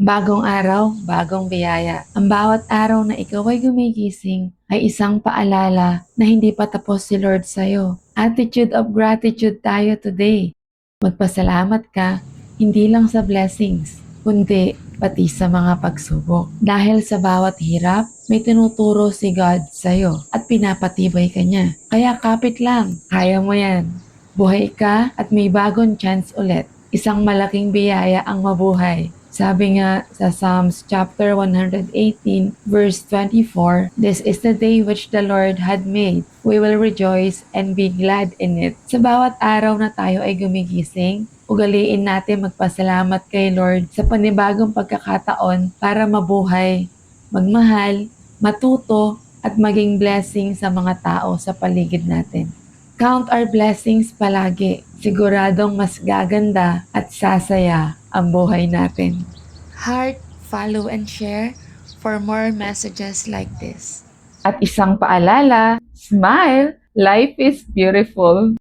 Bagong araw, bagong biyaya. Ang bawat araw na ikaw ay gumigising ay isang paalala na hindi pa tapos si Lord sa'yo. Attitude of gratitude tayo today. Magpasalamat ka, hindi lang sa blessings, kundi pati sa mga pagsubok. Dahil sa bawat hirap, may tinuturo si God sa'yo at pinapatibay ka niya. Kaya kapit lang, kaya mo yan. Buhay ka at may bagong chance ulit. Isang malaking biyaya ang mabuhay. Sabi nga sa Psalms chapter 118 verse 24, "This is the day which the Lord had made. We will rejoice and be glad in it." Sa bawat araw na tayo ay gumigising, ugaliin natin magpasalamat kay Lord sa panibagong pagkakataon para mabuhay, magmahal, matuto, at maging blessing sa mga tao sa paligid natin. Count our blessings palagi. Siguradong mas gaganda at sasaya ang buhay natin. Heart, follow and share for more messages like this. At isang paalala, smile! Life is beautiful.